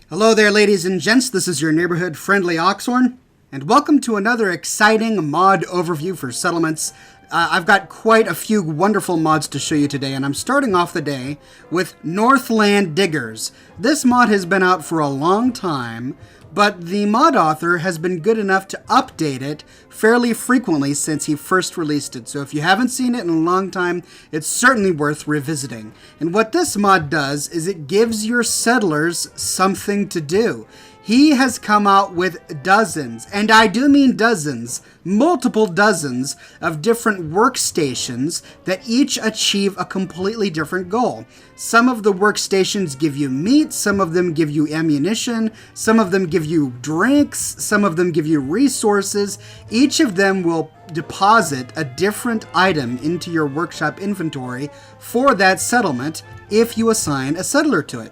Hello there, ladies and gents. This is your neighborhood friendly Oxhorn, and welcome to another exciting mod overview for settlements. I've got quite a few wonderful mods to show you today, and I'm starting off the day with Northland Diggers. This mod has been out for a long time, but the mod author has been good enough to update it fairly frequently since he first released it. So if you haven't seen it in a long time, it's certainly worth revisiting. And what this mod does is it gives your settlers something to do. He has come out with dozens, and I do mean dozens, multiple dozens of different workstations that each achieve a completely different goal. Some of the workstations give you meat, some of them give you ammunition, some of them give you drinks, some of them give you resources. Each of them will deposit a different item into your workshop inventory for that settlement if you assign a settler to it.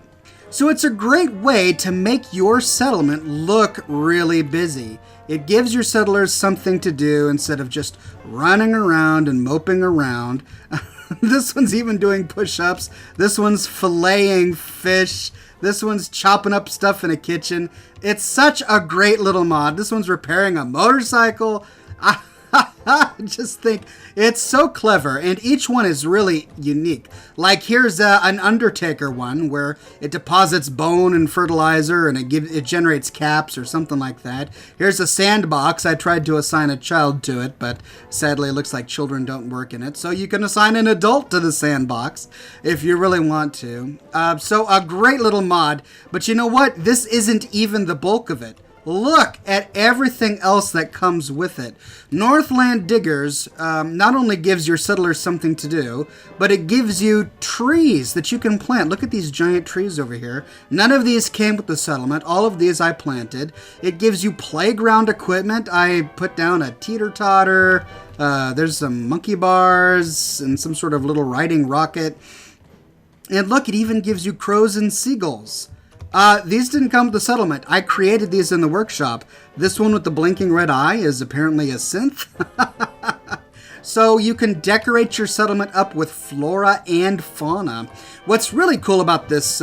So it's a great way to make your settlement look really busy. It gives your settlers something to do instead of just running around and moping around. This one's even doing push-ups. This one's filleting fish. This one's chopping up stuff in a kitchen. It's such a great little mod. This one's repairing a motorcycle. I just think it's so clever, and each one is really unique. Like here's an Undertaker one where it deposits bone and fertilizer, and it generates caps or something like that. Here's a sandbox. I tried to assign a child to it, but sadly it looks like children don't work in it. So you can assign an adult to the sandbox if you really want to. So a great little mod, but you know what? This isn't even the bulk of it. Look at everything else that comes with it. Northland Diggers not only gives your settlers something to do, but it gives you trees that you can plant. Look at these giant trees over here. None of these came with the settlement. All of these I planted. It gives you playground equipment. I put down a teeter-totter. There's some monkey bars and some sort of little riding rocket. And look, it even gives you crows and seagulls. These didn't come with the settlement. I created these in the workshop. This one with the blinking red eye is apparently a synth. So you can decorate your settlement up with flora and fauna. What's really cool about this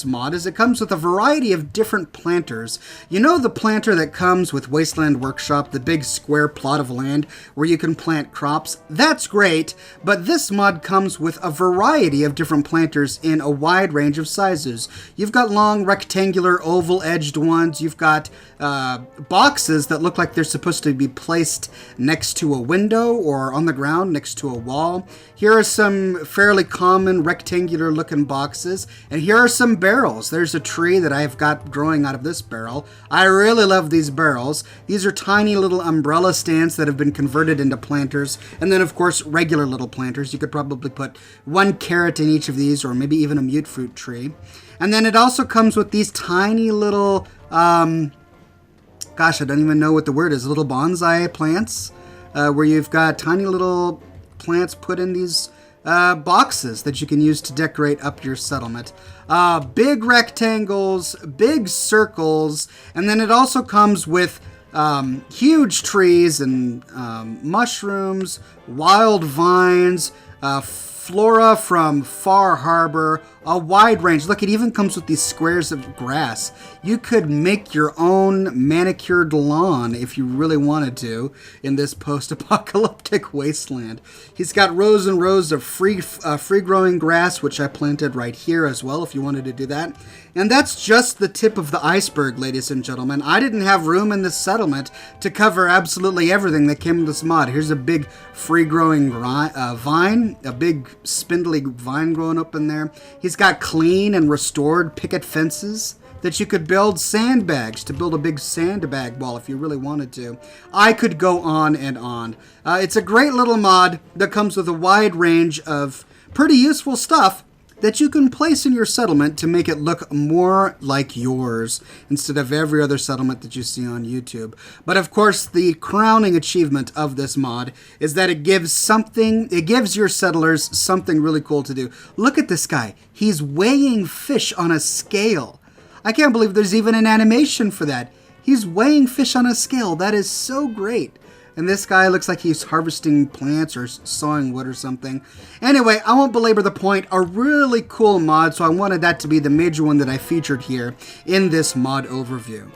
mod is it comes with a variety of different planters. You know the planter that comes with Wasteland Workshop, the big square plot of land where you can plant crops? That's great, but this mod comes with a variety of different planters in a wide range of sizes. You've got long, rectangular, oval-edged ones. You've got boxes that look like they're supposed to be placed next to a window or on the ground next to a wall. Here are some fairly common rectangular looking boxes, and here are some barrels. There's a tree that I've got growing out of this barrel. I really love these barrels. These are tiny little umbrella stands that have been converted into planters, and then of course regular little planters. You could probably put one carrot in each of these, or maybe even a mute fruit tree. And then it also comes with these tiny little gosh, I don't even know what the word is, little bonsai plants, where you've got tiny little plants put in these boxes that you can use to decorate up your settlement. Big rectangles, big circles, and then it also comes with huge trees and mushrooms, wild vines, flora from Far Harbor, a wide range. Look, it even comes with these squares of grass. You could make your own manicured lawn if you really wanted to in this post-apocalyptic wasteland. He's got rows and rows of free-growing grass, which I planted right here as well if you wanted to do that. And that's just the tip of the iceberg, ladies and gentlemen. I didn't have room in this settlement to cover absolutely everything that came with this mod. Here's a big free-growing vine, a big spindly vine growing up in there. He's got clean and restored picket fences that you could build sandbags to build a big sandbag wall if you really wanted to. I could go on and on. It's a great little mod that comes with a wide range of pretty useful stuff that you can place in your settlement to make it look more like yours instead of every other settlement that you see on YouTube. But of course, the crowning achievement of this mod is that it gives your settlers something really cool to do. Look at this guy. He's weighing fish on a scale. I can't believe there's even an animation for that. He's weighing fish on a scale. That is so great. And this guy looks like he's harvesting plants or sawing wood or something. Anyway, I won't belabor the point. A really cool mod, so I wanted that to be the major one that I featured here in this mod overview.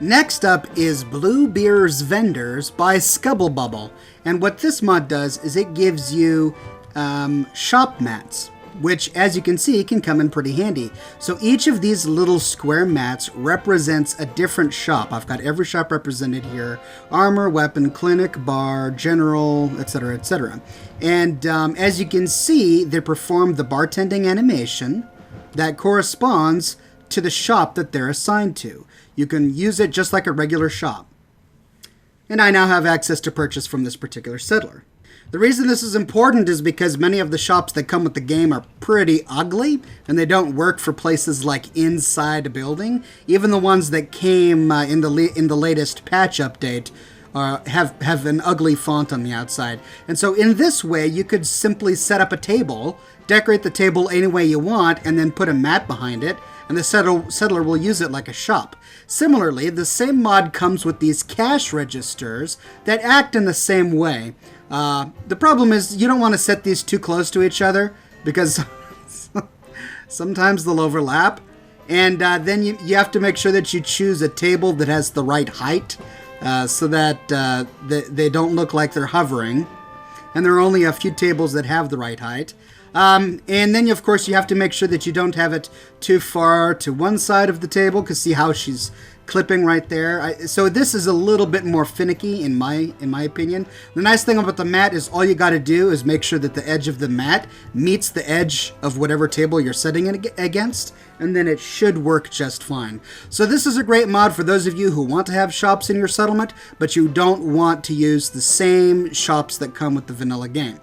Next up is Blue Beer's Vendors by Scubblebubble. And what this mod does is it gives you shop mats, which, as you can see, can come in pretty handy. So each of these little square mats represents a different shop. I've got every shop represented here: armor, weapon, clinic, bar, general, etc., etc. And as you can see, they perform the bartending animation that corresponds to the shop that they're assigned to. You can use it just like a regular shop. And I now have access to purchase from this particular settler. The reason this is important is because many of the shops that come with the game are pretty ugly, and they don't work for places like inside a building. Even the ones that came in the latest patch update have an ugly font on the outside. And so in this way, you could simply set up a table, decorate the table any way you want, and then put a mat behind it, and the settler will use it like a shop. Similarly, the same mod comes with these cash registers that act in the same way. The problem is you don't want to set these too close to each other because sometimes they'll overlap. And then you have to make sure that you choose a table that has the right height so that they don't look like they're hovering. And there are only a few tables that have the right height. And then, of course, you have to make sure that you don't have it too far to one side of the table, because see how she's clipping right there. So this is a little bit more finicky in my opinion. The nice thing about the mat is all you got to do is make sure that the edge of the mat meets the edge of whatever table you're setting it against, and then it should work just fine. So this is a great mod for those of you who want to have shops in your settlement, but you don't want to use the same shops that come with the vanilla game.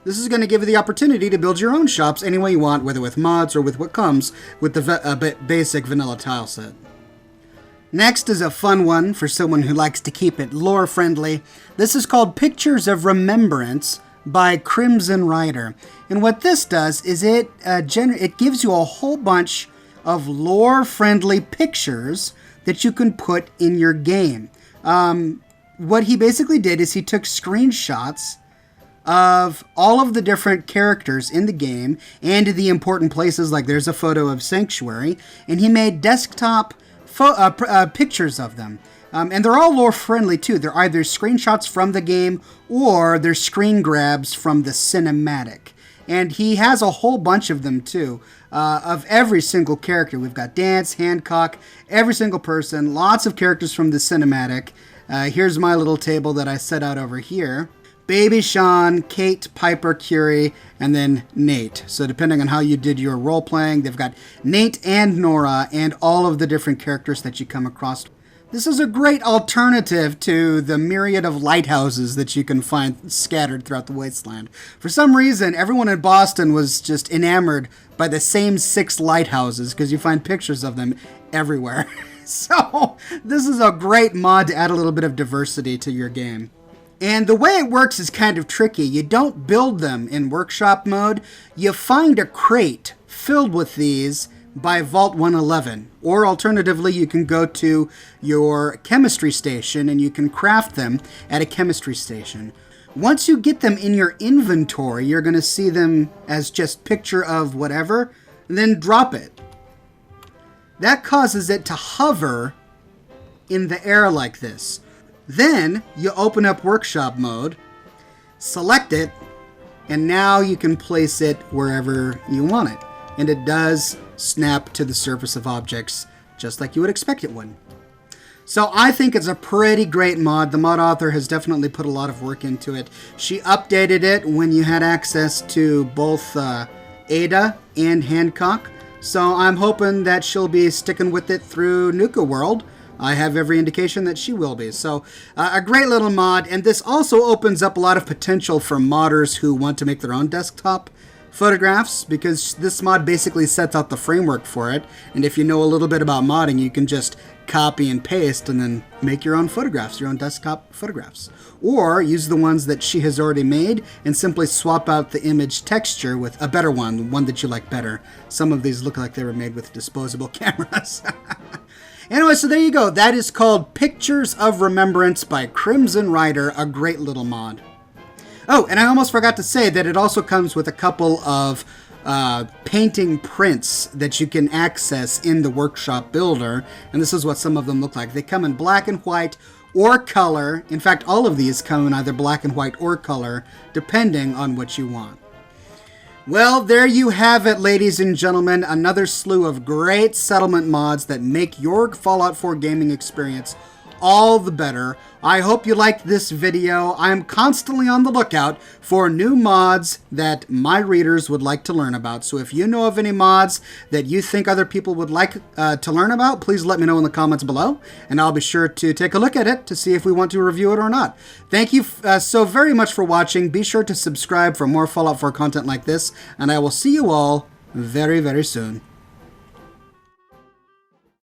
This is going to give you the opportunity to build your own shops any way you want, whether with mods or with what comes with the basic vanilla tile set. Next is a fun one for someone who likes to keep it lore friendly. This is called Pictures of Remembrance by Crimson Rider. And what this does is it gives you a whole bunch of lore friendly pictures that you can put in your game. What he basically did is he took screenshots of all of the different characters in the game and the important places, like there's a photo of Sanctuary, and he made desktop pictures of them. And they're all lore friendly too. They're either screenshots from the game or they're screen grabs from the cinematic. And he has a whole bunch of them too, of every single character. We've got Dance, Hancock, every single person, lots of characters from the cinematic. Here's my little table that I set out over here. Baby Sean, Kate, Piper, Curie, and then Nate. So depending on how you did your role-playing, they've got Nate and Nora and all of the different characters that you come across. This is a great alternative to the myriad of lighthouses that you can find scattered throughout the wasteland. For some reason, everyone in Boston was just enamored by the same 6 lighthouses because you find pictures of them everywhere. So this is a great mod to add a little bit of diversity to your game. And the way it works is kind of tricky. You don't build them in workshop mode. You find a crate filled with these by Vault 111. Or alternatively, you can go to your chemistry station and you can craft them at a chemistry station. Once you get them in your inventory, you're going to see them as just picture of whatever, and then drop it. That causes it to hover in the air like this. Then you open up workshop mode, select it, and now you can place it wherever you want it. And it does snap to the surface of objects just like you would expect it would. So I think it's a pretty great mod. The mod author has definitely put a lot of work into it. She updated it when you had access to both Ada and Hancock. So I'm hoping that she'll be sticking with it through Nuka World. I have every indication that she will be. So a great little mod, and this also opens up a lot of potential for modders who want to make their own desktop photographs, because this mod basically sets out the framework for it, and if you know a little bit about modding, you can just copy and paste and then make your own photographs, your own desktop photographs. Or use the ones that she has already made and simply swap out the image texture with a better one that you like better. Some of these look like they were made with disposable cameras. Anyway, so there you go. That is called Pictures of Remembrance by Crimson Rider, a great little mod. Oh, and I almost forgot to say that it also comes with a couple of painting prints that you can access in the workshop builder, and this is what some of them look like. They come in black and white or color. In fact, all of these come in either black and white or color, depending on what you want. Well, there you have it, ladies and gentlemen. Another slew of great settlement mods that make your Fallout 4 gaming experience all the better. I hope you liked this video. I'm constantly on the lookout for new mods that my readers would like to learn about. So if you know of any mods that you think other people would like to learn about, please let me know in the comments below, and I'll be sure to take a look at it to see if we want to review it or not. Thank you so very much for watching. Be sure to subscribe for more Fallout 4 content like this, and I will see you all very, very soon.